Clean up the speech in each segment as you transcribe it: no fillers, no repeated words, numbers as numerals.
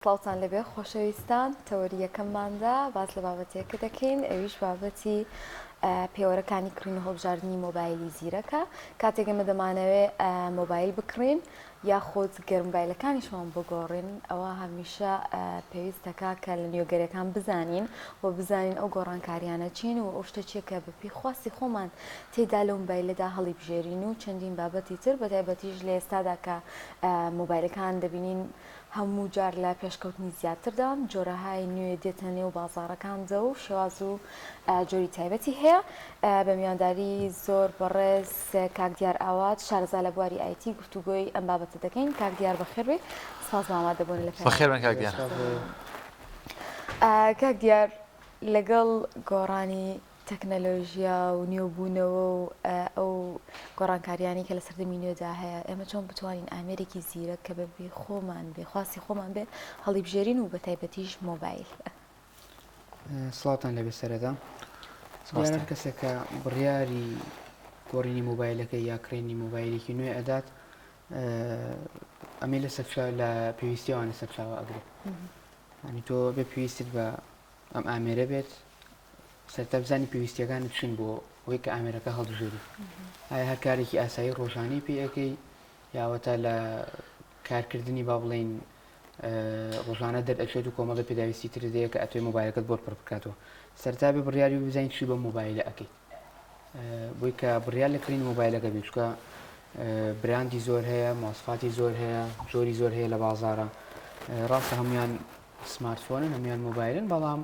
سڵاوتان لەبێ خۆشەویستان تەوەریەکەمماندا باس لە بابەتێکە دەکەین ئەویش بابەتی پێوەرەکانی کڕین و هەڵبژاردننی مۆبایلی زیرەکە کاتێکمە دەمانەوێت مۆبایل بکڕین یاخۆت گەرمبایلەکانیشمان بگۆڕین ئەوە هەمیشە پێویستەکە کە لە نوێگەرەکان بزانین و بزانین ئەو گۆڕانکاریانە چین و ئەو شتێکە بە پێخواستی خۆمان تێدا لەو مۆبایلەدا هەڵی بژێرین و چەندین بابەتی تر بەتایبەتیش لە ئێستادا کە مۆبایلەکان دەبینین هەموو جار لە پێشکەوتنی زیاتردا جۆرەهای نوێ دێتە نێو بازاڕەکاندا و شێواز و جۆری تایبەتی هەیە بە میوانداری زۆر بەڕێز کاک دیار ئاوات شارەزا لە بواری ئایتی گفتوگۆی ئەم بابەتە دەکەین کاک دیار بەخێربێ سپاس ئامادەبوون لە بەخێربن کاک دیار. کاک دیار لەگەڵ گۆڕانی تەکنەلۆژیا و نوێبوونەوە و ئەو گۆڕانکاریانی کە لە سەردەمی نوێدا هەیە ئێمە چۆن بتوانین ئامێرێکی زیرە کە بەبێ خۆمان بێخواستی خۆمان بێ هەڵی بژێرین و بە تایبەتیش مۆبایل. سڵاتان لەبێ سەرەتا دیارە کەسێکە بڕیاری گۆڕینی مۆبایلەکە یا کڕێنی مۆبایلێکی نوێ ئەدات ئەمێ لە سەرچاو لە پێویستیوانە سەرچاوە ئەگرێت ئەنی تۆ بێ پێویستت بە ئەم ئامێرە بێت سەرتا بزانی پێویستیەکانت چین بۆ ئەوەی کە ئامێرەکە هەڵبژێری ئایا هەر کارێکی ئاسایی ڕۆژانەی پێەکەی یاوەتە لە کارکردنی با بڵێن ڕۆژانە دەرئەچێت و کۆمەڵە پێداویستی تر دەیە کە ئەتوێ مۆبایلەکەت بۆ پڕ بکاتەوە سەرتا بێ بڕیاری و بزانین چی بە مۆبایلە ئەەکەیت بۆی کە بڕیار لە کڕین مۆبایلەکە بێت چکە براندی زۆر هەیە ماسفاتی زۆر هەیە زۆری زۆر هەیە لە بازارە ڕاستە هەمویان سمارتفۆنن هەمویان مۆبایلن بەڵام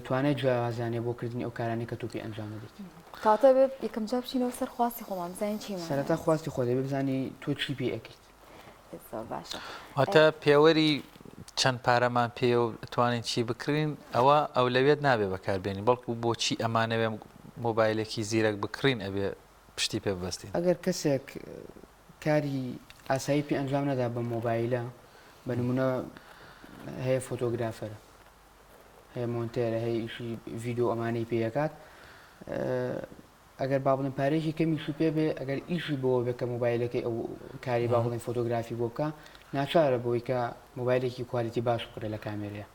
توانێت جیاوازیانێ بۆ کردنی ئەو کارانی کە توپی ئەنجام دێت کاتە بێ یەکەم جا بچینەوە سەر خواستی خۆمان بزانین چیمان سەرەتا خواستی خۆ دەبێ بزانی تۆ چی پێ ئەەکەیت باشە واتە پێوەری چەند پارەمان پێ و توانین چی بکڕین ئەوە ئەولەوێت نابێ بەکاربێنین بەڵکو بۆچی ئەمانەوێ مۆبایلێکی زیرەک بکڕین ئەبێ پشتی پێ ببەستین ئەگەر کەسێک کاری ئاسایی پێ ئەنجام نەدا بە مۆبایلە بە نمونە هەیە فۆتۆگرافەرە هەیە مۆنتێرە هەیە ئیشی ڤیددیو ئەمانەی پێیەکات ئەگەر با بڵێن پارێکی کەمیشی پێ بێ ئەگەر ئیشی بۆ بێ کە مۆبایلەکەی ئەو کاری با بڵێن فۆتۆگرافی بۆ بکە ناچارە بۆی کە مۆبایلێکی کوالیتی باش بکرێت لە کامێرەیە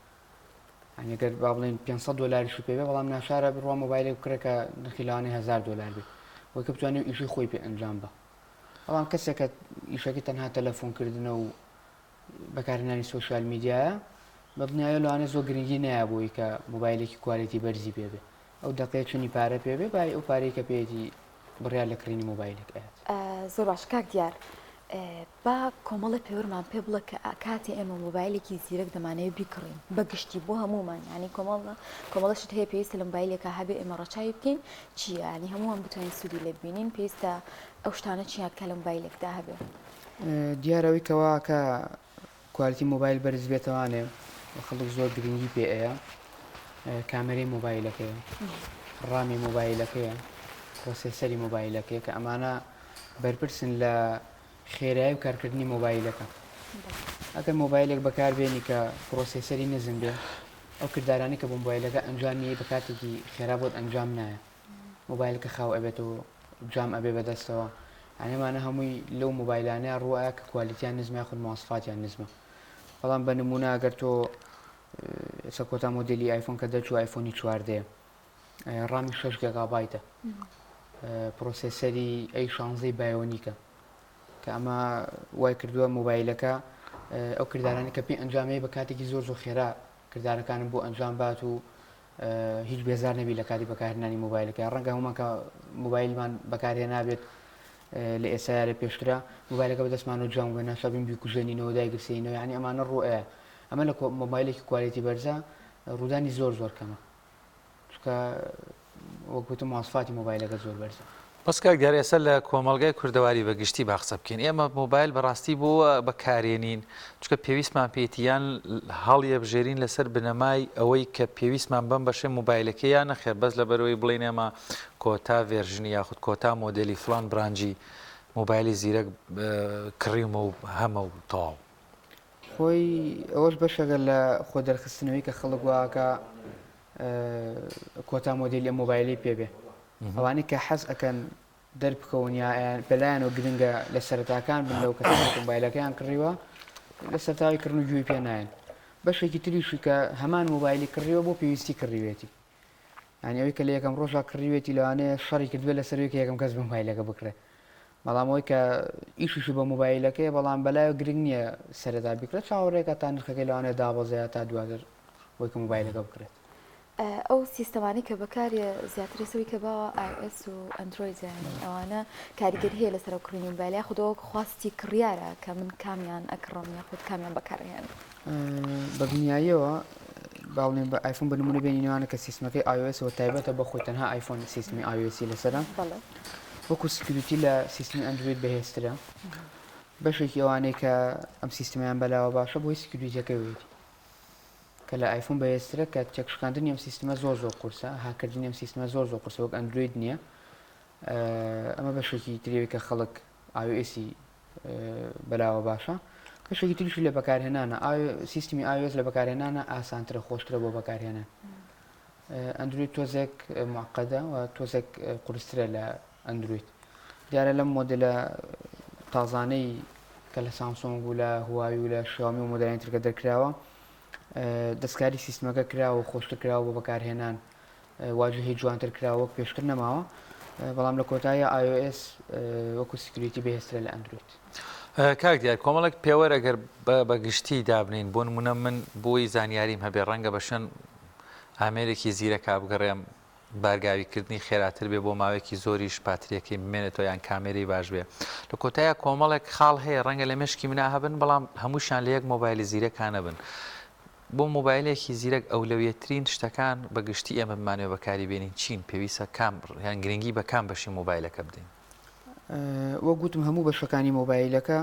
ئەگەر با بڵێن 500 دلاریشی پێ بێ بەڵام ناشارە بڕوا مۆبایلێک بکرێکە نرخیلانەی 1000 دلار بێت وەی کە بتوانێت ئیشی خۆی پێ ئەنجام بە بەڵام کەسێکە ئیشەکە تەنها تەلەفۆنکردنە و بەکارهێنانی سۆشیال میدیایە بە بنیایە لەوانە زۆر گرنگی نایە بۆی کە مۆبایلێکی کوالیتی بەرزی پێ بێ ئەو دەقەیە چنی پارە پێ بێ بای ئەو پارەی کە پێێتی بڕیار لە کڕینی مۆبایلێک ئاات زۆر باش کاک دیار با کۆمەڵە پێوەرمان پێ بڵە کە کاتی ئێمە مۆبایلێکی زیرەک دەمانەوێت بیکڕین بەگشتی بۆ هەمومان ینی کۆمەڵەشت هەیە پێویستە لە مۆبایلێکە هەبێ ئێمە ڕەچاوی بکەین چییە ینی هەمووان بتوانین سوودی لێ ببینین پێویستە ئەو شتانە چیان کە لە مۆبایلێکدا هەبێ دیارەوەی کەوا کە کوالیتی مۆبایل بەرز بێتەوانێ خەڵک زۆر گرنگی پێ ئەیە کامەرەی مۆبایلەکەیە ڕامی مۆبایلەکەیە پرۆسێسەری مۆبایلەکەی کە ئەمانە بەرپرسن لە خێرایی و کارکردنی مۆبایلەکە ئەگەر مۆبایلێک بەکاربێنی کە پرۆسێسەری نزم بێ ئەو کردارانی کە بۆ مۆبایلەکە ئەنجامی بە کاتێکی خێرا بۆت ئەنجام نایە مۆبایلەکە خاو ئەبێتەوە جام ئەبێ بەدەستەوە ئەمانە هەمووی لەو مۆبایلانەیە ڕوایە کە کوالیتیان نزمە یاخود ماسفاتیان نزمە بەڵام بە نمونە ئەگەر تۆ کۆتا مۆدلی ئایفۆن کە دەچوو ئایفۆنی 14 ڕامی 6 گیگابایتە پرۆسێسەری A16 بایۆنیکە کە ئەمە وای کردووە مۆبایلەکە ئەو کردارانی کە پێ ئەنجامەیە بە کاتێکی زۆر خێرا کردارەکانم بۆ ئەنجام بات و هیچ بێزار نەبی لە کاتی بەکارهێنانی مۆبایلەکە ڕەنگە هەمومانکە مۆبایلمان بەکارهێ نابێت لە ئێسایارە پێشترا مۆبایلەکە بەدەستمان و جام بە ناشابین بیکوژێنینەوە دایگرسینەوە ینی ئەمانە ڕۆئەیە ئەمە لە مۆبایلێکی کوالیتی بەرزە ڕوودانی زۆر کەمە چکە وەکوتم ماسفاتی مۆبایلەکە زۆر بەرزە بەس کاک دیار ئێستا لە کۆمەڵگای کوردەواری بەگشتی باخسە بکەین ئێمە مۆبایل بەڕاستی بۆ بەکارێنین چکە پێویستمان پێێتیان هەڵیە بژێرین لەسەر بنەمای ئەوەی کە پێویستمان بەم بەشێ مۆبایلەکە یان نەخێر بەس لە بەرەوەی بڵین ئێمە کۆتا ڤێرژنی یاخود کۆتا مۆدلی فلان برانجی مۆبایلی زیرەک کڕیمە و هەمە و تەواو خۆی ئەوەش بەشەگە لە خۆ دەرخستنەوەی کە خەڵک واکە کۆتا مۆدلی لە مۆبایلی پێبێ ئەوانەی کە حەز ئەەکەن دەربکەون یا بەلایەنەوە گرنگە لە سەرەتاکان بن لەو کەس مۆبایلەکەیان کڕیوە لە سەرتاوی کردن و گوێی پێ نایەن بەشێکی تریشی کە هەمان مۆبایلی کڕیوە بۆ پێویستی کڕیوێتی ینی ئەوەی کە لە یەکەم ڕۆژا کڕیوێتی لەوانەیە شەڕی کردوێت لە سەرەوەی کە یەکەم کەس بە مۆبایلەکە بکرێت بەڵام ئەوەی کە ئیشیشی بە مۆبایلەکەی بەڵام بەلایە گرنگ نییە سەرەتا بکرێت چاوەڕێکە تا نرخەکەی لەوانەیە دابەزەیە تا دواتر بۆی کە مۆبایلەکە بکرێت ئەو سیستەمانی کە بەکارێ زیاتر سەوی کە باوە iOS و ئەندرویدیانی ئەوانە کاریگەری هەیە لەسەر کڕینی مۆبایلیا خودەوە خواستی کڕیارە کە من کامیان ئەکڕم یاخود کامیان بەکارهێن بە بنیاییەوە باڵێن بە ئایفۆن بە نمونە بینینەوانە کە سیستمەکەی iOS و تایبەتە بە خۆی تەنها ئایفۆن سیستمی iOS لەسەرە بەڵێ وەکو سکیوریتی لە سیستمی ئەندروید بەهێزترە بەشێکی ئەوانەیە کە ئەم سیستمیان بەلاوە باشە بۆی سکیوریتیەکەی وێتی کە لە ئایفۆن بەهێزترە کە تێکشکاندنی ئەم سیستمە زۆر قورسە هاکردنی ئەم سیستمە زۆر قورسە وەک ئەندروید نییە ئەمە بەشێکی ترێوی کە خەڵک iOS بەلاوە باشە بەشێکی تریشی لە بەکارهێنانە سیستمی iOS لە بەکارهێنانە ئاسانترە خۆشترە بۆ بەکارهێنان ئەندروید تۆزێک معقەدە و تۆزێک قورسترە لە ئەندروید دیارە لەم مۆدلە تازانەی کە لە سامسۆنگ و لە هواوی و لە شامی و مۆدلانی ترکە دەرکراوە دەستکاری سیستمەکە کراوە و خۆشتر کراوە بۆ بەکارهێنان واجهی جوانتر کراوە پێشتر نەماوە بەڵام لە کۆتاییە iOS وەکو سکیوریتی بەهێزترە لە ئەندروید کاک دیار کۆمەڵک پێوەەر ئەگەر بەگشتی دابنین بۆ نمونە من بۆی زانیاریم هەبێ ڕەنگە بەشەن ئامێرێکی زیرە کابگەڕێم بارگاویکردنی خێراتر بێ بۆ ماوەیەکی زۆریش پاتریەکەی بمێنێتەوە یان کامێری باش بێ لە کۆتایە کۆمەڵێک خاڵ هەیە ڕەنگە لە مشکی منا هەبن بەڵام هەمووشان لە یەک مۆبایلی زیرەکانە بن بۆ مۆبایلێکی زیرەک ئەولەویەترین شتەکان بەگشتی ئێمە بمانێ بەکاری بێنین چین پێویستە کام یان گرنگی بە کام بەشی مۆبایلەکە بدەین وە گوتم هەموو بەشەکانی مۆبایلەکە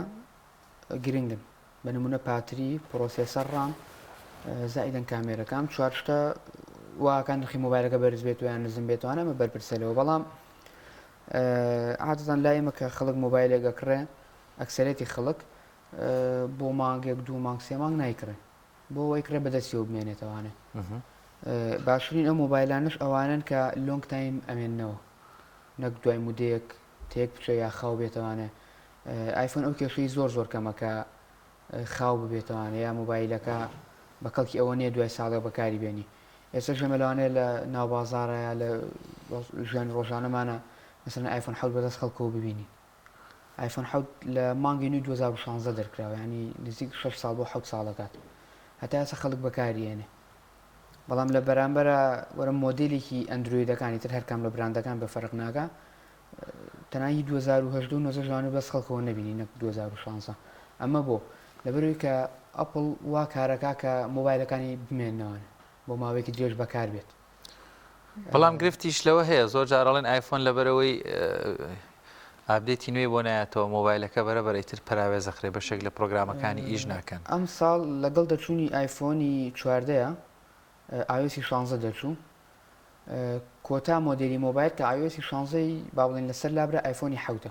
گرنگن بە نمونە پاتری پرۆسێسەر ڕام زائیدەن کامێرەکەم چوار شتە واکان نرخی مۆبایلەکە بەرز بێت و یان نزم بێتوانە ئەمە بەرپرسەلەوە بەڵام عادەتەن لایمە کە خەڵک مۆبایلێکە کڕێ ئەکسەرێتی خەڵک بۆ مانگێک دوو مانگ سێ مانگ نایکڕێ بۆ ئەوەی کرێ بەدەستیەوە بمێنێتەوانێ باشترین ئەو مۆبایلانش ئەوانن کە لۆنگ تایم ئەمێننەوە نەک دوای مودەیەک تێک بچێ یا خاو بێتەوانێ ئایفۆن ئەو کێشەی زۆر کەمەکە خاو ببێتەوانێ یا مۆبایلەکە بە کەڵکی ئەوە نییە دوای ساڵێک بەکاری بێنی ئێستا ژەمەلوانەیە لە ناوبازارە یا لە ژیان ڕۆژانەمانە مثلەن ئایفۆن حەوت بەدەست خەڵکەوە ببینی ئایفۆن حەوت لە مانگی نوێی 2016 دەرکراوە ینی نزیک 6 ساڵ بۆ 7 ساڵەکات هەتا ئێستا خەڵک بەکارهێنێ بەڵام لە بەرامبەرە وەرە مۆدیلێکی ئەندرویدەکانی تر هەرکام لە براندەکان بە فەرق ناکە تەنایی 2010 جوانە بەس خەڵکەوە نبینی نەک 2016 ئەمە بۆ لەبەرەوەی کە ئەپڵ وا کارەکە کە مۆبایلەکانی بمێننەوەن بۆ ماوەیەکی درێژ بەکار بێت بەڵام گرفتیش لەوە هەیە زۆر جارەڵێن ئایفۆن لەبەرەوەی ئابدێتی نوێی بۆ نایەتەوە مۆبایلەکە بەرەبەرەیتر پراوێزەخرێ بەشێک لە پرۆگرامەکانی ئیش ناکەن ئەم ساڵ لەگەڵ دەچوونی ئایفۆنی چواردەیە iOS 16 دەچوو کۆتا مۆدلی مۆبایل کە iOS 16 با بڵێن لەسەر لابرا ئایفۆنی حەوتە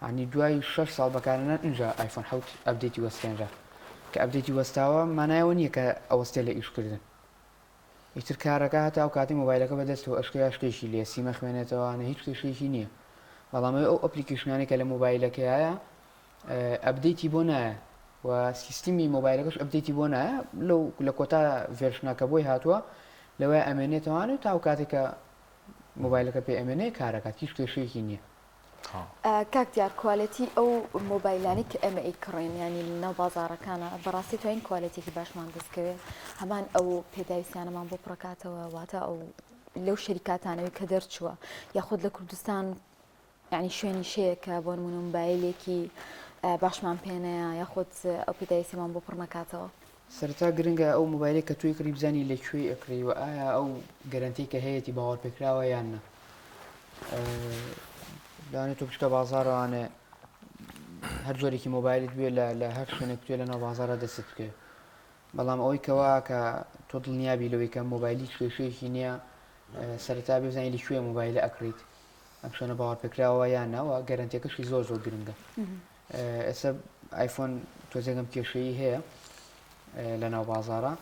ینی دوای 6 ساڵ بەکارهێنان اینجا ئایفۆن حەوت ئەپدێتی وەستێنرا کە ئەپدێتی وەستاوە مانایەوە نییە کە ئەوەستێ لە ئیشکردن ئیتر کارەکە هەتا ئەو کاتی مۆبایلەکە بەدەستەوە ئەشکیا شتێکی لێ سیمە خوێنێتەوەوانە هیچ کێشێکی نییە بەڵام ئەو ئەپلیکیشنانی کە لە مۆبایلەکەیە ئەپدێتی بۆ نایە و سیستمی مۆبایلەکەش ئەپدێتی بۆ نایە لەو لە کۆتا ڤێرشنەکە بۆی هاتووە لەوەی ئەمێنێتەوانێت تا ئەو کاتێکە مۆبایلەکە پێ ئەمێنێ کارەکەات هیچ کێشەیەکی نییە کاک دیار کوالەتی ئەو مۆبایلانی کە ئەمە ئەیکڕێن ینی ناو بازارەکانە بەڕاستی توانین کوالەتێکی باشمان دەستکەوێت هەمان ئەو پێداویستیانەمان بۆ پڕکاتەوە واتە ئەو لەو شەریکاتانەوەی کە دەرچووە یاخود لە کوردستان ینی شوێنی شەیەکە بۆ نمونە مۆبایلێکی باشمان پێنەیە یاخود ئەو پێداویستیمان بۆ پڕ نەکاتەوە سەرتا گرنگە ئەو مۆبایلێک کە توی کڕی بزانی لەکوێ ئەکڕی و ئایا ئەو گەرنتی کە هەیەی باوەڕ پێکراوە یان نە لەوانێت تۆ بچکە بازاڕوانێ هەر جۆرێکی مۆبایلت بێ لە هەر شوێنێک توێ لە ناو بازارە دەست بکە بەڵام ئەوەی کەوا کە تۆ دڵنیابی لەوەی کە مۆبایلی کێشەیەکی نییە سەرتا بزانانی لەکوێ مۆبایلە ئەکڕیت ئەم شوێنە باوەڕ پێکراوە یان نەوە گەرنتیەکەشی زۆر گرنگە ئێستا ئایفۆن تۆزێگەم کێشەیی هەیە لە ناو بازارە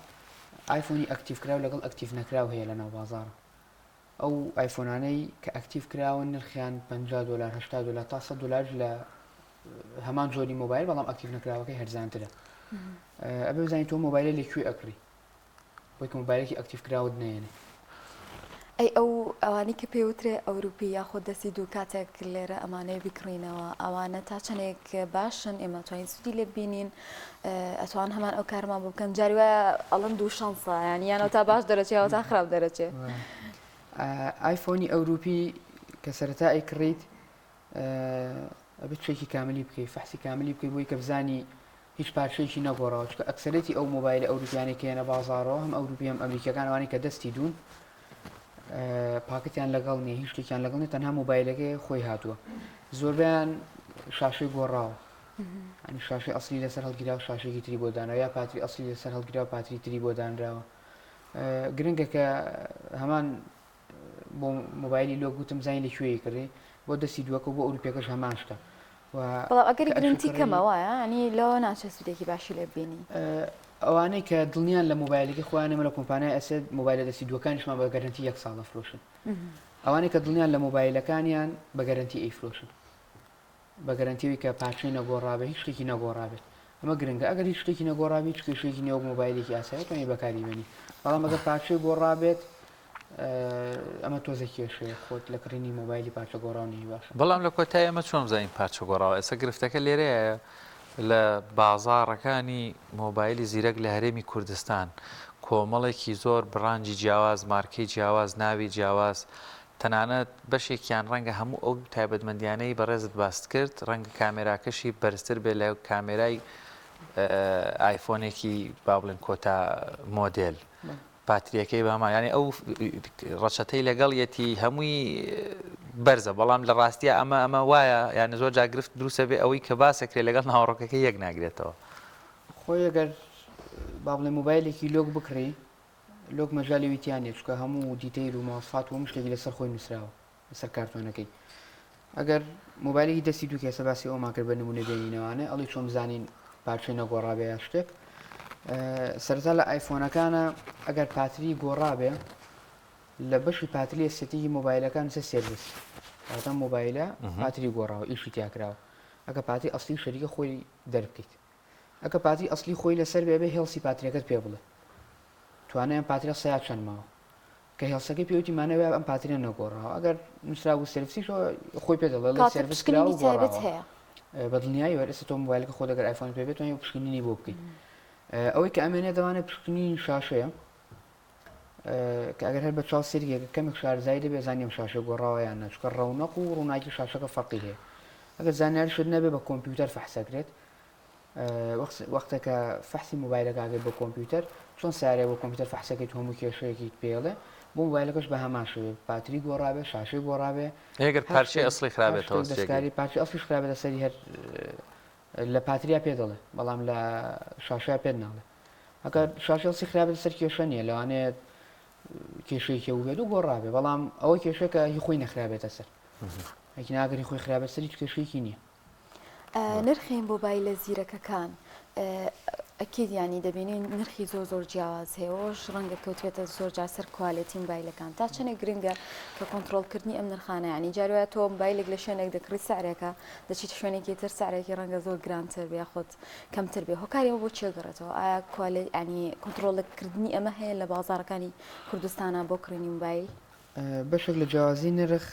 ئایفۆنی ئەکتیف کراو لەگەڵ ئەکتیف نەکراو هەیە لە ناو بازارە ئەو ئایفۆنانەی کە ئەکتیف کراون نرخیان $50 $80 تا $100 لە هەمان جۆری مۆبایل بەڵام ئەکتیف نەکراوەکەی هەرزانترە ئەبێ بزانین تۆ مۆبایلە لەکوێ ئەکڕی بۆی کە مۆبایلێکی ئەکتیڤ کراوت نێنێ ئەی ئەو ئەوانی کە پێوترێ ئەوروپی یاخۆ دەستی دوو کاتێک لێرە ئەمانەیە بکڕینەوە ئەوانە تا چەندێک باشن ئێمە توانین سودی لێ ببینین ئەتوان هەمان ئەو کارمان بۆ بکەن جاری وایە ئەڵەن دوو شانسە یانی یانەوە تا باش دەرەچێەوە تا خراپ دەرەچێ ئایفۆنی ئەوروپی کە سەرەتا ئەیکڕیت ئەبێت شتێکی کاملی بکەیت فەحسی کاملی بکەیت بۆی کە بزانی هیچ پارچەیەکی نەگۆڕاوە چکە ئەکسەرەتی ئەو مۆبایل ئەوروپیانی کێنە بازارەوە هەم ئەوروپی هەم ئەمریکەکان ئەوانی کە دەستی دوون پاکتیان لەگەڵ نیە هیچ شتێکیان لەگەڵ نیە تەنها مۆبایلەکەی خۆی هاتووە زۆربیان شاشەی گۆڕاوە ئەنی شاشەی ئەسلی لەسەر هەڵگیرا و شاشێکی تری بۆ دانراوە یا پاتری ئەسلی لەسەر هەڵگیرا و پاتری تری بۆ دانراوە گرنگە کە هەمان بۆ مۆبایلی لۆ گوتم زانی لەکوێی کڕی بۆ دەستی دووەکە بۆ ئەوروپیەکەش هەمان شتە بەڵام ئەگەری گرنگی کەمەوە ینی لەوە ناچێت سودێکی باشی لێ ببینی ئەوانەی کە دڵنیان لە مۆبایلەکە خۆیانەمە لە کۆمپانیای ئەسێت مۆبایلە دەستی دووەکانیشمان بە گەرنتی 1 ساڵ دەفرۆشن ئەوانەی کە دڵنیان لە مۆبایلەکانیان بە گەرنتی ئەیفرۆشن بە گەرنتیوی کە پارچەی نەگۆڕابێت هیچ شتێکی نەگۆڕابێت ئەمە گرنگە ئەگەر هیچ شتێکی نەگۆڕابێت هیچ کێشەیەکی نێوە مۆبایلێکی ئاسایی توانێت بەکاری بێنی بەڵام ئەگەر پارچەی گۆڕابێت ئەمە تۆزە کێشەیە خۆت لە کڕینی مۆبایلی پارچە گۆڕاونی باشە بەڵام لە کۆتایی ئەمە چۆن بزانین پارچە گۆڕاوە ئێستا گرفتەکە لێرەیە لە بازاڕەکانی مۆبایلی زیرەک لە هەرێمی کوردستان کۆمەڵێکی زۆر بڕانجی جیاواز مارکەی جیاواز ناوی جیاواز تەنانەت بەشێکیان ڕەنگە هەموو ئەو تایبەتمەندیانەی بەڕێزت باست کرد ڕەنگە کامێراکەشی بەرزتر بێت لە کامێرای ئایفۆنێکی با بڵێن کۆتا مۆدل پاتریەکەی بامان ینی ئەو ڕەچەتەی لەگەڵ یەتی هەمووی بەرزە بەڵام لە ڕاستیە ئەمە وایە یانە زۆر جاگرفت دروستە بێ ئەوەی کە باسەکرێت لەگەڵ ناوەڕۆکەکە یەک ناگرێتەوە خۆی ئەگەر با بڵێ مۆبایلێکی لۆک بکڕی لۆک مەژالی ویتیانێ چکە هەموو دیتەیل و ماوەسفات و شتێکی لەسەر خۆی نووسراوە لەسەر کارتۆنەکەی ئەگەر مۆبایلێکی دەستی دوو کێسە باسی ئەومان کرد بە نمونە بێنینەوانە ئەڵی چۆن بزانین پارچەی نەگۆڕابێ یا شتێک سەرەتا لە ئایفۆنەکانە ئەگەر پاتری گۆڕابێ لە بەشی پاتری سێتیی مۆبایلەکان چە سێرڤیس ئەوتە مۆبایلە پاتری گۆڕاوە ئیشی تیاکراوە ئەگە پاتی ئەسلی شەریکە خۆی دەربکەیت ئەگە پاتی ئەسلی خۆی لەسەر بێ هێڵسی پاتریەکەت پێ بڵێ توانای ئەم پاتریە سەیاد چەند ماوە کە هێڵسەکەی پێوتی مانەوە ئەم پاتریە نەگۆڕاوە ئەگەر نووسرا بوو سەرڤیسیشەوە خۆی پێ دەڵێ لە سەرڤیس کراوە و گۆڕاوە هەیە بەدڵنیایی وەرەسە تۆ مۆبایلەکە خۆ دەگەر ئایفۆن پێ بێت توانێت پشکنینی بۆ بکەیت ئەوەی کە ئەمێنێ دەوانێت پشکنین شاشەیە کە ئەگەر هەر بە چاو سێریەکە کەمێک شارزایی دەبێ زانیم شاشە گۆڕاوە یان نەچکە ڕەونەق و ڕووناکی شاشەکە فەرقی هەیە ئەگەر زانیاری شت نەبێ بە کۆمپیوتەر فەحسەکرێت وەختێکە فەحسی مۆبایلەکەگەێت بە کۆمپیوتەر چۆن سارێ بۆ کۆمپیوتەر فەحسەکەیت هەموو کێشەیەکی پێڵێ بۆ مۆبایلەکەش بە هەمان شوێ پاتری گۆڕابێ شاشەی گۆڕابێ ئەگەر پارچەی ئەسڵی خراپێتەوە دەستکاری پارچی ئەسڵی خراپێتە سەری هەر لە پاتریا پێ دەڵێ بەڵام لە شاشە پێ ناڵێ ئەگەر شاشەڵسی خراپێت سەر کێشە نیە لەوانێت کێشەیەکی و بێت و گۆڕابێ بەڵام ئەوە کێشەکە هی خۆی نەخرابێتە سەر ئەکی ناگەری خۆی خراپێت سەری کێشەیەکی نییە نرخی مۆبایلە زیرەکەکان ئەکید ینی دەبینین نرخی زۆر جیاواز هەیەەوەش ڕەنگە کەوتێتە زۆر جا سەر کوالەتی مۆبایلەکان تا چەنێک گرنگە کە کۆنتترۆلکردنی ئەم نرخانە ینی جاروایە تۆ مۆبایلێک لە شوێنێک دەکڕی سارێکە دەچیت شوێنێکی تر سارێکی ڕەنگە زۆر گرانتر بێ خۆت کەمتر بێ هۆکاریەوە بۆ چێگەڕێتەوە ئایا ینی کۆنتترۆلکردنی ئەمە هەیە لە بازارەکانی کوردستانە بۆ کڕینی مۆبایل بەشێک لە جیاوازی نرخ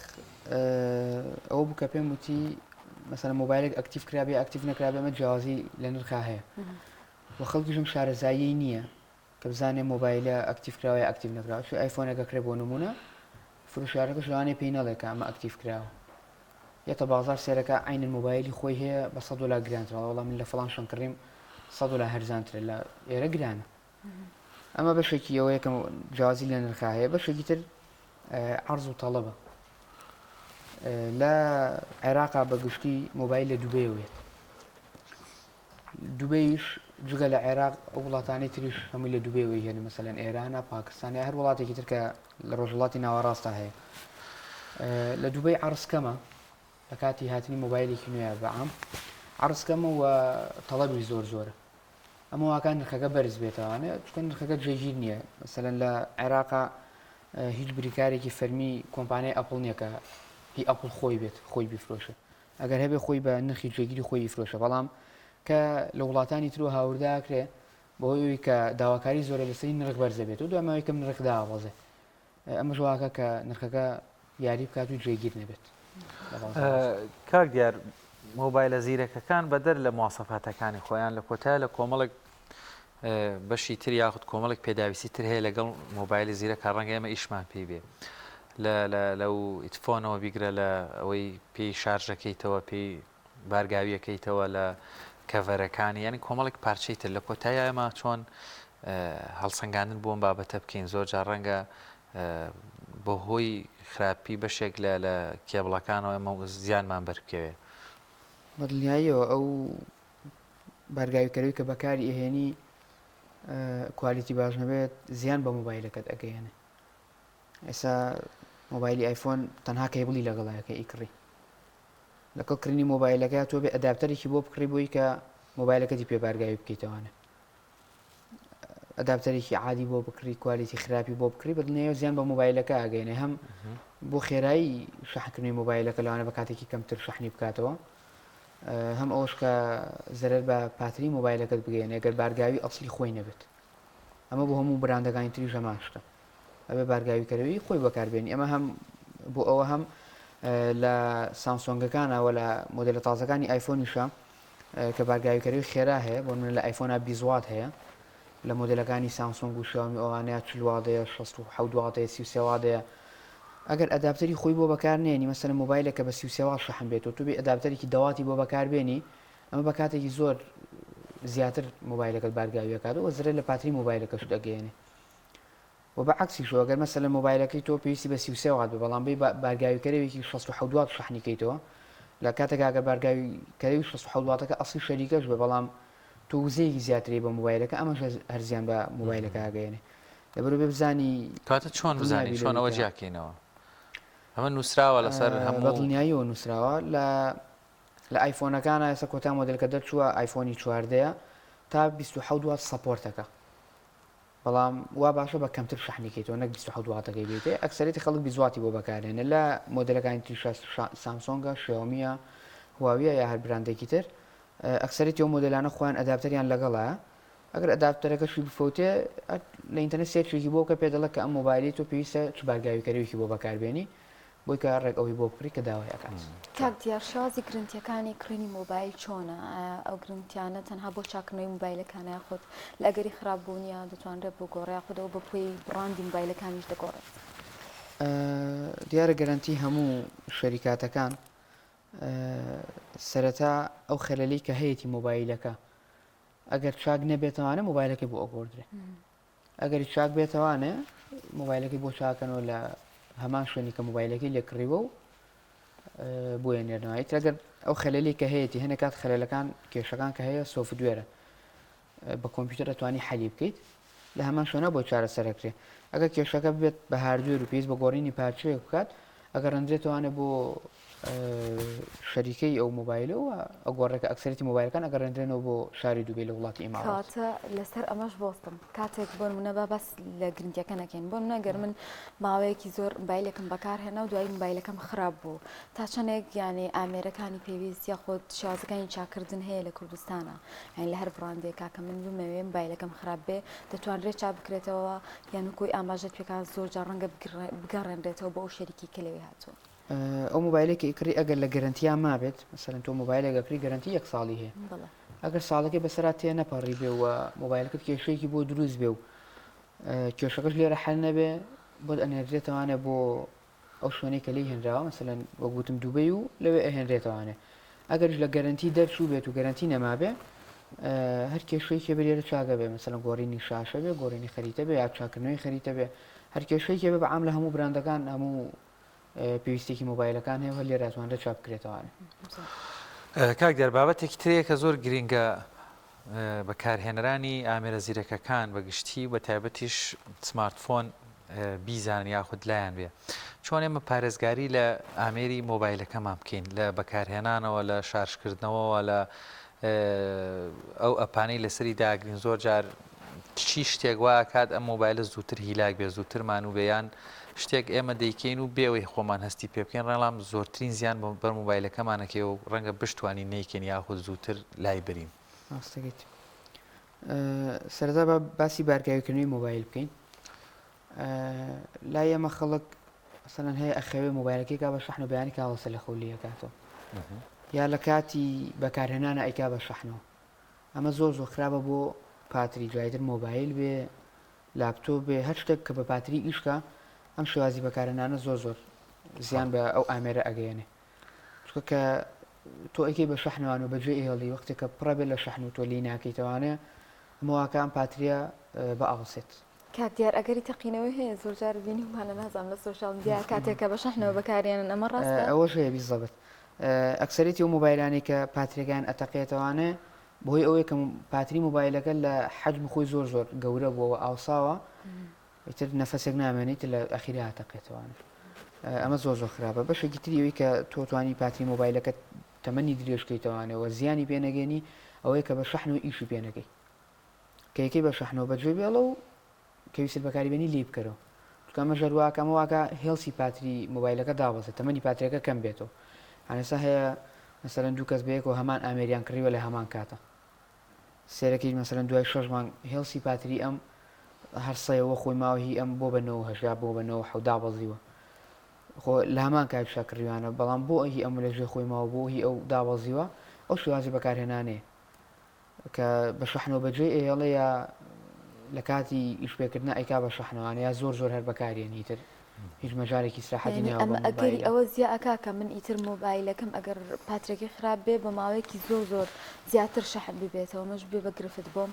ئەوە بوو کە پێم وتی مەسەلەن مۆبایلێک ئەکتیڤ کرابێ ئەکتیڤ نەکرابێمە جیاوازی لە نرخا هەیە و خەڵکیشم شارەزایی نییە کە بزانێ مۆبایلە ئەکتیڤ کراوە ئەکتیڤ نەکراوە چ ئایفۆنەکە کرێ بۆ نمونە فروشارەکەش لەوانێ پێی نەڵێکە ئەمە ئەکتیڤ کراوە یەتە بازار سێرەکە عین مۆبایلی خۆی هەیە بە $100 گرانترەوە وەڵام من لە فڵان شان کڕیم $100 هەرزانترە لە ئێرە گرانە ئەمە بەشێکی ئەوە یەکەم جیاوازی لە نرخا هەیە بەشێکی تر عەرز و تەڵەبە لە عێراقا بەگشتی مۆبایل لە دووبەیەوێت دووبەیش جگە لە عێراق ئەو وڵاتانی تریش هەمووی لە دووبەیەوەی هێن مەسەلەن ئێرانە پاکستانی هەر وڵاتێکی تر کە لە ڕۆژوڵاتی ناوەڕاستە هەیە لە دووبەی عەرزکەمە لە کاتی هاتنی مۆبایلێکی نوێیە بەعام عەرزکەمە و تەڵەبی زۆرە ئەمە واکان نرخەکە بەرز بێتەوانێ چکە نرخەکە جێگیر نییە مەسەلەن لە عێراقا هیچ بریکارێکی فەرمی کۆمپانیای ئەپڵ نییە کە هی ئەپڵ خۆی بێت خۆی بیفرۆشە ئەگەر هەبێ خۆی بە نرخی جێگیری خۆی بیفرۆشە بەڵام کە لە وڵاتانی تر و هاورداکرێ بۆی کە داواکاری زۆرە لەسەری نرخ بەرزە بێت و دوامەوەی کەم نرخ داوەڵێ ئەمە ژواکە کە نرخەکە یاری بکات و جێگیر نەبێت. کاک دیار مۆبایلە زیرەکەکان بەدەر لە مواصفاتەکانی خۆیان لە کۆتایە لە کۆمەڵک بەشی تر یاخود کۆمەڵک پێداویستی تر هەیە لەگەڵ مۆبایلی زیرەکە ڕەنگە ئێمە ئیشمان پێی بێ لەو ئیتفۆنەوە بیگرە لە ئەوەی پێی شارژەکەیتەوە پێی بارگاویەکەیتەوە لە کەڤەرەکانی ینی کۆمەڵێک پارچەی تر لە کۆتایە ئەمە چۆن هەڵسەنگاندن بۆم بابەتە بکەین زۆر جار ڕەنگە بۆ هۆی خراپی بەشێک لە کێبڵەکانەوە ئەمە زیانمان بەرکەوێ بەدڵنیاییەوە ئەو بارگاویکەرەوەی کە بەکاری ئەهێنی کوالیتی باش نەبێت زیان بە مۆبایلەکەت ئەگەیەنێ. ئێستا مۆبایلی ئایفۆن تەنها کەیبڵی لەگەڵایەکە ئیکڕی لەگەڵ کردنی مۆبایلەکە تۆ بێ ئەداپتەرێکی بۆ بکڕی بۆی کە مۆبایلەکەتی پێ بارگاوی بکەیتەوانە ئەداپتەرێکی عادی بۆ بکڕی کوالیتی خراپی بۆ بکڕی بەدڵنیاییەوە زیان بە مۆبایلەکە ئاگەینێ هەم بۆ خێرایی شەحنکردنی مۆبایلەکە لەوانە بە کاتێکی کەمتر شەحنی بکاتەوە هەم ئەوش کە زەرەر بە پاتری مۆبایلەکەت بگەێنێ ئەگەر بارگاوی ئەسلی خۆی نەبێت ئەمە بۆ هەموو براندەکانی تری ژەماشتە ئەبێ بارگاویکەرەوەی خۆی بەکاربێنی ئەمە هەم بۆ ئەوە هەم لە سامسۆنگەکانە لە مۆدلە تازەکانی ئایفۆنیشە کە بارگاویکەرەوەی خێرا هەیە بۆ من لە ئایفۆنا 20 وات هەیە لە مۆدلەکانی سامسۆنگ و شاومی ئەوانەیە 40 واتەیە 67 واتەیە 33 واتەیە ئەگەر ئەداپتەری خۆی بۆ بەکارنێنی مەسەلەن مۆبایلەکە بە 33 وات شەحن بێت و تو بێ ئەداپتەرێکی دەواتی بۆ بەکاربێنی ئەمە بە کاتێکی زۆر زیاتر مۆبایلەکەت بارگاویەکات و زرە لە پاتری مۆبایلەکەش دەگەێنێ و بەعکسی شو ئەگەر مەسەلەن مۆبایلەکەی تۆ پێویستی بە 33 وات بە بەڵام بێ بارگاویکەرەوێکی 67 وات شەحنیکەیتەوە لە کاتێک ئەگەر بارگاویکەرەوی 67 واتەکە ئەسڵی شەریکەش بێ بەڵام تۆ وزەیەکی زیاتری بە مۆبایلەکە ئەمەش هەرزیان بە مۆبایلەکە ئاگەێنێ لەبەرەوەی بزانی کاتە چۆن بزانین چۆن ئەوە جیاکەینەوە ئەمە نووسراوە لەسەر هەموو بەدڵنیاییەوە نووسراوە لە ئایفۆنەکانە ئێستا کۆتا مۆدلکە دەرچووە ئایفۆنی 14 تا 27 وات سەپۆرتەکە بەڵام وا باشە بە کەمتر شەحنیکەیتەوە نەک 27 واتەکەی بێتێ ئەکسەرێتی خەڵک 20 واتی بۆ بەکارێنێ لە مۆدلەکانی تری سامسۆنگە شێومیە هواویە یا هەر براندێکی تر ئەکسەرێتی ئەو مۆدلانە خۆیان ئەداپتەریان لەگەڵایە ئەگەر ئەداپتەرەکەشی بفەوتێ لە ئینتەرنێت سێرچێکی بۆ کە پێدەڵە کە ئەم مۆبایلی تۆ پێویستە چ بارگاویکەرەوەیکی بۆ بەکاربێنی بۆی کە ڕێک ئەوی بۆ بکڕی کە داوای ئەکات. کاک دیار شازی گرنگیەکانی کڕینی مۆبایل چۆنە ئەو گرنگیانە تەنها بۆ چاکردنەوەی مۆبایلەکانە یاخود لەگەری خراپبوونیە دەتوانرێت بۆ گۆڕیا خودەوە بە پێی بڕاندی مۆبایلەکانیش دەگۆڕێت. دیارە گەرانتی هەموو شەریکاتەکان سەرەتا ئەو خەلەلی کە هەیەی مۆبایلەکە ئەگەر چاک نەبێتەوانە مۆبایلەکەی بۆ ئەگۆڕدرێ ئەگەری چاک بێتەوانێ مۆبایلەکەی بۆ چاکەنەوە لە هەمان شوێنی کە مۆبایلەکەی لێکڕیوە و بۆیە نێرنەوەیت ئەگەر ئەو خەلەلی کە هەیەی هەنێک کات خەلەلەکان کێشەکان کە هەیە سۆفتوێرە بە کۆمپیوتەر دەتوانی حەلی بکەیت لە هەمان شوێنە بۆ چارەسەرەکرێ ئەگەر کێشەکە بێت بە هاردوێر و پێویست بە گۆڕینی پارچەیەک بکات ئەگەر ڕەنجێتوانێت بۆ شەریکەی ئەو مۆبایلەوە ئەو گۆڕێکە ئەکسەرەتی مۆبایلەکان ئەگەر ڕێنرێنەوە بۆ شاری دووبێ لە وڵاتی ئیمارات. کاتە لەسەر ئەمەش بۆستم کاتێک بۆن منە بەس لە گرنگیەکە نەکەین بۆ نەگەر من ماوەیەکی زۆر مۆبایلێکم بەکارهێنا و دوای مۆبایلەکەم خراپ بوو تا چەندێک یعنی ئامێرەکانی پێویست یاخۆت شازەکانی چاکردن هەیە لە کوردستانە یعنی لە هەر بڕاندێکا کە من بمەوێ مۆبایلەکەم خراپ بێ دەتوانرێت چا بکرێتەوە یانکۆی ئاماژەت پێکان زۆر جار ڕەنگە بگەڕێنرێتەوە بۆ ئەو شەریکی کە لەوێ هاتووە. ئەو مۆبایلێکی ئیکڕی ئەگەر لە گەرنتیان مابێت مەسەلەن تۆ مۆبایلێکەکری گەرنتی 1 ساڵی هەیە ئەگەر ساڵەکەی بەسەرات تێ نەپەڕی بێ و مۆبایلەکەت کێشەیەکی بۆ دروست بێ و کێشەکەش لێرە حەل نەبێ بۆ ئەنێرێتەوانێ بۆ ئەو شوێنەی کە لی هێنراوە مەسەلەن وەگوتم دووبەی و لەوێ ئەهێنرێتەوانێ ئەگەرش لە گەرنتی دەرچوو بێت و گەرنتی نەمابێ هەر کێشەیەکی بێرە چاگە بێ مەسەلەن گۆڕینی شاشە بێ گۆڕینی خەریتە بێ یا چاکردنەوەی خەریتە بێ هەر کێشەیەکی بێ بەعام لە هەموو براندەکان هەموو پێویستێکی مۆبایلەکان هەیە لێ ڕاتوانرێت چاپ بکرێتەوانێ. کاک دیار بابەتێکی ترەیە کە زۆر گرینگە بەکارهێنەرانی ئامێرە زیرەکەکان بەگشتی بە تایبەتیش سمارتفۆن بیزان یاخود لایەن بێ چۆن ئێمە پارێزگاری لە ئامێری مۆبایلەکەمان بکەین لە بەکارهێنانەوە لە شارژکردنەوەەوە لە ئەو ئەپانەی لەسەری داگرین زۆر جار چی شتێک وایە کات ئەم مۆبایلە زووتر هیلاک بێ زووترمان و بێیان شتێک ئێمە دەیکەین و بێەوەی خۆمان هەستی پێ بکەین ڕێڵام زۆرترین زیان بەر مۆبایلەکەمانەکەی و ڕەنگە بشتوانی نیکەین یاخود زووتر لای برین ڕاستەکەیت سەرەتا بە باسی بارگاویکردنەوەی مۆبایل بکەین لای ئێمە خەڵک مثلەن هەیە ئەخەوێ مۆبایلەکەی کا بە شەحن و بەیانی کاوەسە لە خەولی ئەکاتەوە یا لە کاتی بەکارهێنانە ئەیکا بە شەحنەوە ئەمە زۆر خراپە بۆ پاتری جایتر مۆبایل بێ لاپتۆپ بێ هەر شتێک کە بە پاتری ئیشکە ئەم شێوازی بەکارهێنانە زۆر زیان بە ئەو ئامێرە ئەگەیەنێ چکە کە تۆ ئەیکەی بە شەحنەوان و بەجێ هێڵی وەختێک کە پڕە بێت لە شەحن و تۆ لی ناکەیتەوانێ مواکە ئەم پاتریە بە ئاوسێت کات دیار ئەگەری تەقینەوەی هەیە زۆر جار بینی وانە نازانم لە سۆشال میدیا کاتێکە بە شەحنەوە بەکارێنن ئەمە ڕاستە ئەوەش هەیە بیزەبێت ئەکسەرێتی و مۆبایلانی کە پاتریەکان ئەتەقێتەوانێ بۆی ئەوەیە کە پاتری مۆبایلەکە لە حەجم خۆی زۆر گەورە بووەوە ئاوساوە ئیتر نەفەسێک نامێنیت لە ئەخیری هاتەقێتەوانە ئەمە زۆر خراپە بەشێکی تریەوەی کە تۆ توانی پاتری مۆبایلەکە تەمەنی درێژکەیتەوانەوە زیانی پێنەگەنی ئەوەیە کە بە شەحن و ئیشی پێنەکەی کە یەکەی بە شەحنەوە بەجێ بێڵە و کەویست بەکاریبێنی لێ بکەرەوە چکەمە ژەرواکەمە واکە هێڵسی پاتری مۆبایلەکە دابەزێت تەمەنی پاتریەکە کەم بێتەوە هەنێسا هەیە مەسەرەن دوو کەس بەیەکەوە هەمان ئامێریان کڕیوە لە هەمان کاتە سێرەکەی مەسەرەن دوای 6 مانگ هێڵسی پاتری ئەم هەرسەیەوە خۆی ماوەهی ئەم بۆ بنەوە هەژیا بۆ بنەوە حەودا بەزیوە خۆ لە هەمان کاتشا کڕیوانە بەڵام بۆ ئەهی ئەم لەژێ خۆی ماوە بۆ هی ئەو دابەزیوە ئەو شێوازی بەکارهێنانێ کە بە شەحنەوە بەجێ ئێڵە یا لە کاتی ئیشپێکردن ئەیکا بە شەحنەوانە یا زۆر هەر بەکارێنیتر هیچ مەجارێکی سراحەتی نێ ئەمە ئەگەری ئەوە زیە ئەکاکە من ئیتر مۆبایلەکەم ئەگەر پاترێکی خراپ بێ بە ماوەیەکی زۆر زیاتر شەحن ببێتەوە مەش بێ بە گرفت بۆم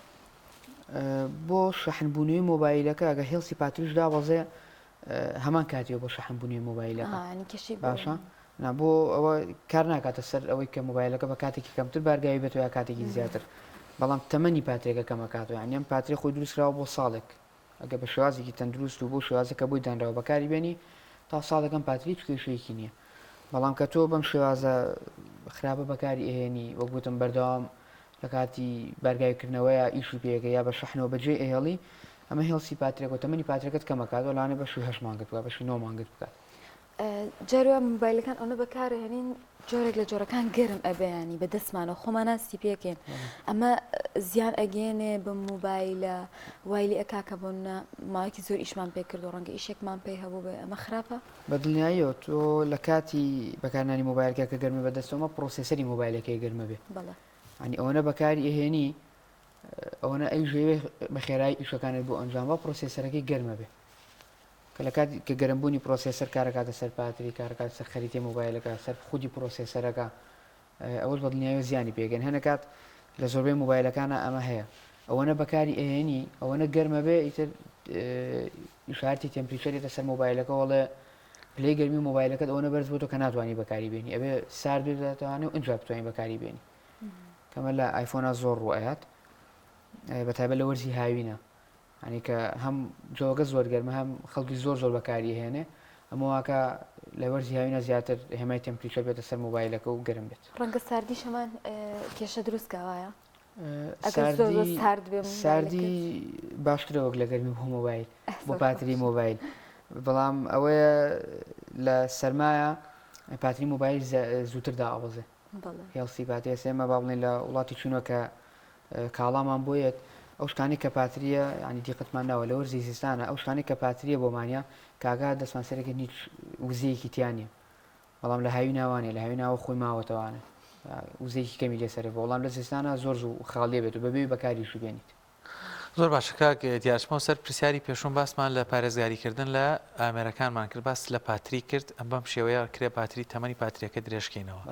بۆ شەحنبوونەوەی مۆبایلەکە ئەگە هێڵسی پاتریش دابەزێ هەمان کاتیەوە بۆ شەحنبوونی مۆبایلەکە کەشی باشە بۆ ئەوە کار ناکاتە سەر ئەوەی کە مۆبایلەکە بە کاتێکی کەمتر بارگاوی بێتەوە یا کاتێکی زیاتر بەڵام تەمەنی پاترێکە کەمەکاتەوە یانیان پاتری خۆی دروستکراوە بۆ ساڵێک ئەگە بە شێوازێکی تەندروست و بۆ شێوازەکە بۆی دانراوە بەکاری بێنی تا ساڵەکەم پاتری کێشەیەکی نییە بەڵام کە تۆ بەم شێوازە خراپە بەکاری ئەهێنی وەگوتم بەردەوام لە کاتی بارگاویکردنەوەیە ئیشی پێەکە یا بە شەحنەوە بەجێ ئەهێڵی ئەمە هێڵسی پاترێک و تەمەنی پاترەکەت کەمەکاتەوە لانێ بەشی 8 مانگت بکات بەشی 9 مانگت بکات جارێ مۆبایلەکان ئەوە بەکارهێنین جۆرێک لە جۆرەکان گەرم ئەبیانی بە دەستمانەوە خۆمان ناستی پێکەین ئەمە زیان ئەگەێنێ بە مۆبایلە وایلی ئەکاکە بۆن ماوەیەکی زۆر ئیشمان پێ کردو ڕەنگە ئیشێکمان پێی هەبوو بێ ئەمە خراپە بە دڵنیاییەوە تۆ لە کاتی بەکارنانی مۆبایلەکە کە گەرمە بەدەستەوە پرۆسێسەری مۆبایلەکەی گەرمە بێ بەڵێ ینی ئەوەنە بەکاری ئەهێنی ئەوەنە ئەی ژێوێ بە خێرایی ئیشەکانت بۆ ئەنجام بە پرۆسێسەرەکەی گەرمە بێ کە لە کاتی کە گەرمبوونی پرۆسێسەر کارەکاتە سەر پاتری کارەکات سەر خەریتێ مۆبایلەکە سەر خودی پرۆسێسەرەکە ئەوەش بە دڵنیایی زیانی پێگەن هەنەکات لە زۆربەی مۆبایلەکانە ئەمە هەیە ئەوەنە بەکاری ئەهێنی ئەوەنە گەرمە بێ ئیتر ئیشارەتی تەمپریچەرێتە سەر مۆبایلەکە وڵێ پلەی گەرمی مۆبایلەکەت ئەوەنە بەرز بۆ تۆ کە ناتوانانی بەکاری بێنی ئەبێ سارد بێتوانێت و ئەنج بتوانین بەکاری بێنی کەمە لە ئایفۆنا زۆر ڕوئات بەتایبەت لە وەرزی هاوینە ینی کە هەم جۆگە زۆر گەرمە هەم خەڵکی زۆر بەکاری هێنێ ئەمە واکە لە وەرزی هاوینە زیاتر هێمای تەمپریچەر بێتە سەر مۆبایلەکە و گەرم بێت ڕەنگە ساردی شەمان کێشە دروستکەوایە ساردی باشترە وەک لە گەرمی بۆ مۆبایل بۆ پاتری مۆبایل بەڵام ئەوەیە لە سەرمایە پاتری مۆبایل زووتر داوەزێ هێڵسی پاتێ سێمە با بڵێن لە وڵاتی چوونە کە کاڵامان بۆیەت ئەو شتانی کە پاتریە ینی دیقەتمان ناوە لە وەرزی زستانە ئەو شتانی کە پاتریە بۆمانیا کاگا دەسمانسەرێکی هیچ وزەیەکی تیانە بەڵام لە هاوی ناوانێ لە هاوی ناوە خۆی ماوەتەوانە وزەیەکی کەمی لێسەرە بەڵام لە زستانە زۆر و خاڵێ بێت و بەبێ بەکاریشی بێنیت زۆر باشە کاک دیارچمەوە سەر پرسیاری پێشوم باسمان لە پارێزگاریکردن لە ئامێرەکانمان کرد باس لە پاتری کرد ئەم بەم شێوەیە کرێ پاتری تەمەنی پاتریەکە درێژکەینەوە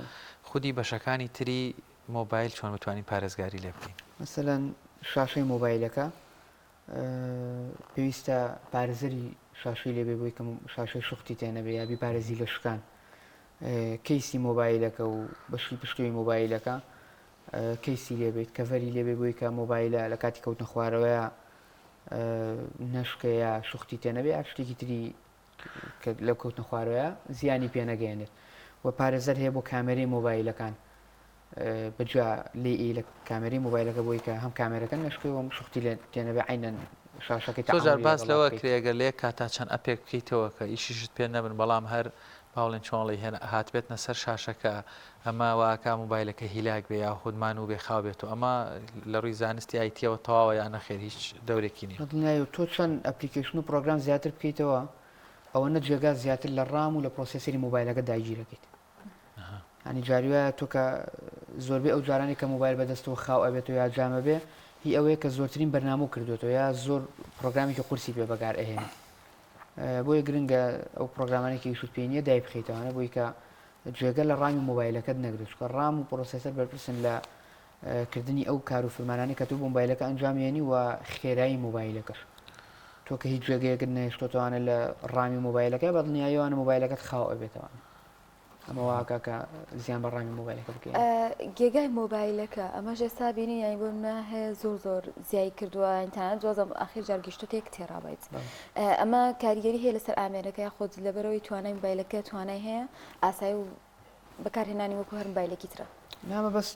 خودی بەشەکانی تری مۆبایل چۆن بتوانین پارێزگاری لێ بکەین مەسەلەن شاشەی مۆبایلەکە پێویستە پارێزەری شاشەی لێبێ بۆی کە شاشەی شوختی تێنەبێ یا بیپارێزی لە شکان کەیسی مۆبایلەکە و بەشی پشتوی مۆبایلەکە کەیسی لێبێت کەڤەری لێبێ بۆی کە مۆبایلە لە کاتی کەوتنە خوارەوەیە نەشکەیە شوختی تێنەبێ یا شتێکی تری لەو کەوتنە خوارەوەیە زیانی پێنەگەێنێت و پارێزەر هەیە بۆ کامێرەی مۆبایلەکان بەجا لێ لە کامێری مۆبایلەکە بۆی کە هەم کامێرەکە نشکەوەم شوختی لێ تێنەبێ عینەن شاشەکەی زۆر باس لەوە کرێگە لێ کاتا چەند ئەپێک بکەیتەوە کە ئیشیشت پێ نەبن بەڵام هەر باڵێن چۆنڵی هێنا هاتبێتە سەر شاشەکە ئەمە واکە مۆبایلەکە هیلاک بێ یا خودمان و بێ خاو بێت و ئەمە لە ڕووی زانستی ئایتیەوە تەواوە یان نەخێر هیچ دەورێکی نییە. دنیای تۆ چەند ئەپلیکیشن و پرۆگرام زیاتر بکەیتەوە ئەوە نە جێگا زیاتر لە ڕام و لە پرۆسیسەری مۆبایلەکە داگیرەکەیت. ینی جاریوایە تۆ کە زۆربەی ئەو جارانی کە مۆبایل بەدەستەوە خاو ئەبێت و یا جامە بێ هی ئەوەیە کە زۆرترین بەرنامە کردوێتەوە یا زۆر پرۆگرامی کە قورسی پێ بەکار ئەهێنێت. بۆیە گرنگە ئەو پرۆگرامانێکی شوت پێینە دای بخیتەوەە بۆی کە جێگە لە ڕامی مۆبایلەکەت نەگرێت کە ڕام و پرۆسیسەر بەرپرسن لە کردنی ئەو کار و فرمانانی کە تو بۆ مۆبایلەکە ئەنجامێنی و خێرایی مۆبایلەکەش. تۆ کە هیچ جێگەیەکت نەهێشتۆتەوانە لە ڕامی مۆبایلەکە بە دنیایەوانە مۆبایلەکەت خاو ئەبێتەوە. ئەمە واکە کە زیان بە ڕامی مۆبایلەکە بکەین. گێگای مۆبایلەکە ئەمەش ئێستا بینی یانی بۆ هەیە زۆر زیای کردووە ئینتانەت زۆزم ئاخیر جارگەشتۆ تێک تێرابیت. ئەمە کاریگەری هەیە لەسەر ئامێرەکە خۆت لەبەرەوەی توانای مۆبایلەکە توانای هەیە ئاسایی و بەکارهێنانی وەکو هەر مۆبایلێکی ترە. نامە بەس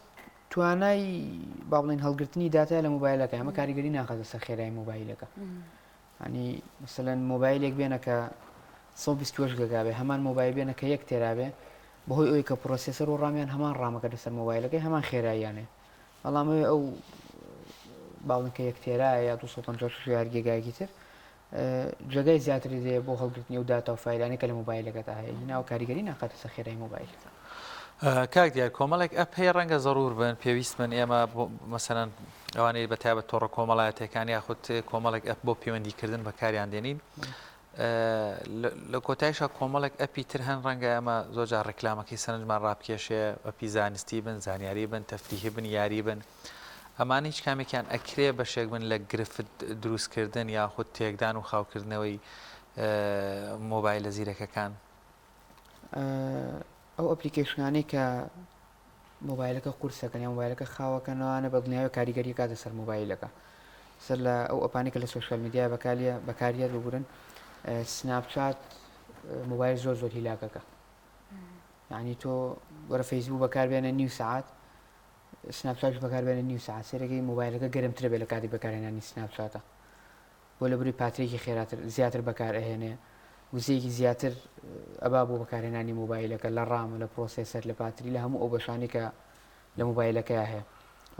توانای با بڵێن هەڵگرتنی داتا لە مۆبایلەکە ئەمە کاریگەری ناخاتە سەر خێرای مۆبایلەکە. ینی مثلەن مۆبایلێک بێنە کە 128 گیگا بێ هەمان مۆبایل بێنە کە 1 تێرا بێ بەهۆی ئەوی کە پرۆسیسەر و ڕامیان هەمان ڕامەکە لەسەر مۆبایلەکەی هەمان خێراییانێ بەڵام ئەو باڵن کە 1 تێرایە یا 256 گیگایەکی تر جێگای زیاتری دێ بۆ هەڵگرتنی و داتا و فایلانی کە لە مۆبایلەکەدا هەیە ناو کاریگەری ناخاتە سەر خێرای مۆبایل. کاک دیار کۆمەڵێک ئەپ هەیە ڕەنگە زەڕور بن پێویستمن ئێمە مەسەرەن ئەوانەی بەتابەت تۆڕە کۆمەڵایەتەکانی یاخود کۆمەڵێک ئەپ بۆ پەیوەندیکردن بەکاریان دێنین لە کۆتایشە کۆمەڵێک ئەپی تر هەن ڕەنگە ئەمە زۆرجار ڕێکلامەکەی سەرنجمان ڕابکێشێ ئەپی زانستی بن زانیاری بن تەفریحی بن یاری بن ئەمانی هیچ کامێکیان ئەکرێ بەشێک بن لە گرفت دروستکردن یاخود تێکدان و خاوکردنەوەی مۆبایلە زیرەکەکان. ئەو ئەپلیکیشنانەی کە مۆبایلەکە قورسەکەن یا مۆبایلەکە خاوەکەنەوەوانە بە دنیاوە کاریگەری کاتە سەر مۆبایلەکە سەر لە ئەو ئەپانی کە لە سوۆشیال میدیا بەکاریات ببورن سناپچات مۆبایل زۆر هیلاکەکە یعنی تۆ وەرە فەیسبوو بەکاربێنە نیو سعات سناپچاتش بەکاربێنە نیو سعات سێرەکەی مۆبایلەکە گەرمترە بێت لە کاتی بەکارهێنانی سناپچاتە بۆ لە بری پاترێکی خێراتر زیاتر بەکار ئەهێنێ وزەیەکی زیاتر ئەبا بۆ بەکارهێنانی مۆبایلەکە لە ڕام لە پرۆسیسەر لە پاتری لە هەموو ئەو بەشانی کە لە مۆبایلەکە هەیە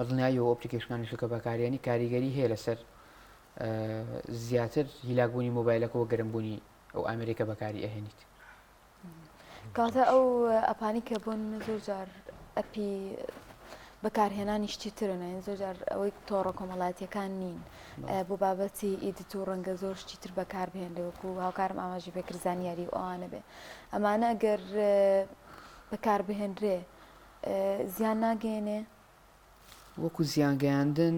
دڵنیایی و ئۆپلیکیشنانیش کە بەکارێنی کاریگەری هەیە لەسەر زیاتر هیلاکبوونی مۆبایلەکەەوە گەرمبوونی ئەو ئامریکا بەکاری ئەهێنیت. کاتە ئەو ئەپانی کە بۆن زۆر جار ئەپی بەکارهێنانی شتی ترن زۆر جار ئەوەی تۆڕە کۆمەڵاتیەکان نین بۆ بابەتی ئیدیت و ڕەنگە زۆر شتی تر بەکار بهێنرێوەکو هاوکارم ئاماژی پێکردزان یاری و ئەوانە بێ ئەمانە ئەگەر بەکار بهێنرێ زیان ناگەێنێ وەکو زیانگەیاندن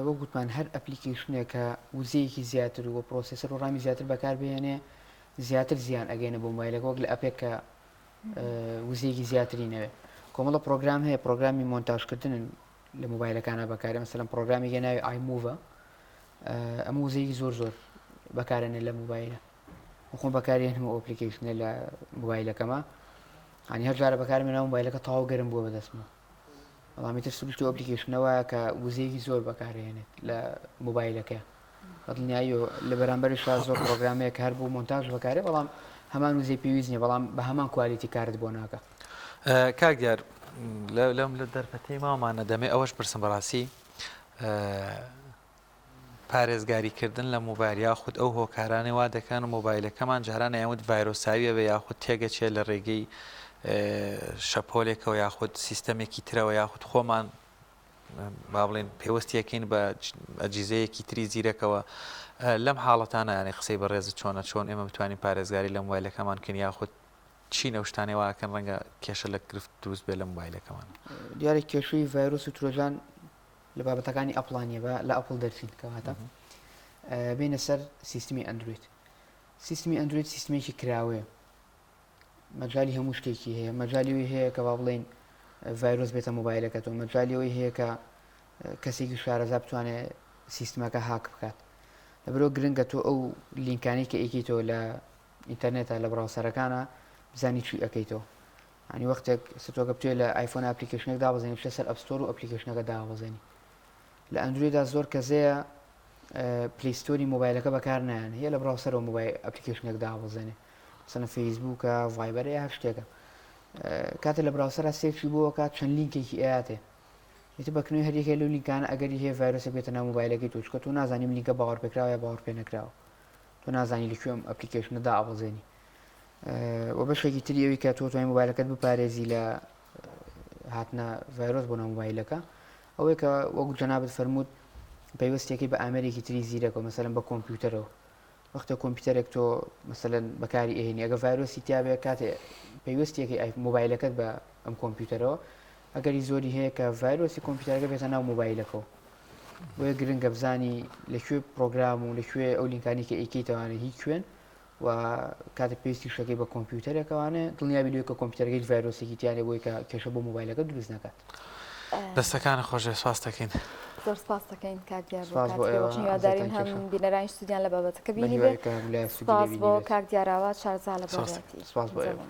وەگوتمان هەر ئەپلیکیشنێک کە وزەیەکی زیاتر و پرۆسیسەر و ڕامی زیاتر بەکار بهێنێ زیاتر زیان ئەگەینە بۆ مۆبایلەکە وەک لە ئەپێک کە وزەیەکی زیاتری نەوێ کۆمەڵە پرۆگرام هەیە پرۆگرامی مۆنتاژکردن لە مۆبایلەکانە بەکارێ مەسەلەن پرۆگرامی گەناوی ئایموڤە ئەمە وزەیەکی زۆر بەکارێنێ لە مۆبایلە خۆم بەکارێنم ئۆپلیکیشنێ لە مۆبایلەکەمە هەنی هەر جارە بەکارمێنەوە مۆبایلەکە تەواو گەرم بووە بەدەستمە بەڵامی تر سروشتی ئۆپلیکیشنەوە کە وزەیەکی زۆر بەکارهێنێت لە مۆبایلەکە بەدڵنیایی و لە بەرامبەرشا زۆر پرۆگرامەیە کار بوو مۆنتاژ بەکارێ بەڵام هەمان وزەی پێویست نیە بەڵام بە هەمان کوالیتی کارت بۆ ناکە. کاک دیار لەم لە دەرفەتەی ماوانە دەمێ ئەوەش پرسم بەڕاستی پارێزگاریکردن لە مۆبایل یاخود ئەو هۆکارانەی وا دەکەن و مۆبایلەکەمان جاران یاوت ڤایرۆساویە بە یاخود تێگەچێت لە ڕێگەی شەپۆلێکەوە یاخود سیستەمێکی ترەوە یاخود خۆمان با بڵێن پێوەستیەکەین بە ئەجیزەیەکی تری زیرەکەوە لەم حاڵەتانە یانی قسەی بەڕێز چۆن ئێمە بتوانین پارێزگاری لە مۆبایلەکەمان کرد یاخود چی نەوشتانی واکەن ڕەنگە کێشە لە گرفت دروست بێ لە مۆبایلەکەمان دیارە کێشوی ڤایرۆس و ترۆژان لە بابەتەکانی ئەپڵانیە بە لە ئەپڵ دەرچین کەواتە بینە سەر سیستمی ئەندروید سیستمی ئەندروید سیستمێکی کراوەیە مەجای هەموو شتێکی هەیە مەجالیەوەی هەیە کە با بڵێن ڤایرۆس بێتە مۆبایلەکەتەوە مەجالیەوەی هەیە کە کەسێکی شارەزا بتوانێت سیستمەکە هاک بکات لەبەرەوە گرنگە تۆ ئەو لینکانی کە ئەیکیتەوە لە ئینتەرنێتە لە براوسەرەکانە بزانی چی ئەەکەیتەوە ینی وەختێک ستۆکە بتوێت لە ئایفۆن ئەپلیکیشنێک دابەزێنی بچێت سەر ئەپستۆر و ئەپلیکیشنەکە دابەزێنی لە ئەندرویدا زۆر کەسەیە پلیستۆری مۆبایلەکە بەکار نایەن هەیە لە براوسەرەوە مۆبایل ئەپلیکیشنێک دابەزێنێ سنە فەیسبووکە ڤایبەر هەر شتێکە کاتە لە براوسەرە سێفی بۆ کات چەند لینکێکی ئااتێ ئێتە بەکننەوەی هەریەکە لەو لینکانە ئەگەری هەیە ڤایرۆسە بێتە ناو مۆبایلەکەی تۆچکە تۆ نازانیم لینکە باوەڕ پێکراوە یا باوەڕ پێ نەکراوە تۆ نازانی لەکوێ ئەم ئەپلیکیشنەدا ئاوەزێنی و بەشێکی تری ئەوی کە تۆ توانای مۆبایلەکەت بپارێزی لە هاتنە ڤایرۆس بۆ ناو مۆبایلەکە ئەوەیە کە وەکو جەنابەت فەرمووت پەیوەستێکی بە ئامەرێکی تری زیرەکە مەسەلەن بە کۆمپیوتەرەوە وەختە کۆمپیوتەرێک تۆ مەسەلەن بەکاری ئەهێنی ئەگە ڤایرۆسی تیاابێت کاتێ پەیوەستێکی مۆبایلەکەت بە ئەم کۆمپیوتەرەوە ئەگەری زۆری هەیە کە ڤایرۆسی کۆمپیوتەرەکە بێتە ناو مۆبایلەکەەوە بۆیە گرنگە بزانی لەکوێ پرۆگرام و لەکوێ ئەو لینکانی کە ئەیکەیتەوانە هیچ شوێن و کاتە پێویستی شەکەی بە کۆمپیوتەرێکەوانە دڵنیابی لێ کە کۆمپیوتەرەکەی ڤایرۆسێکی تیانێ بۆی کە کێشە بۆ مۆبایلەکە دروست نکات دەستەکانە خۆشێ سواز دەکەین زۆر سپاس دەکەین کاکدیار سپاس بۆ ئێوە. یاددارین هەم بینەرانی ستودیان لە بابەتەکە بینی بێت بەهیوای کە لای سپاس سوودی بۆ لێبینی بێت. کاک دیاراوە شارزا لە سپاس. بابەتی سپاس بۆ ئێوە.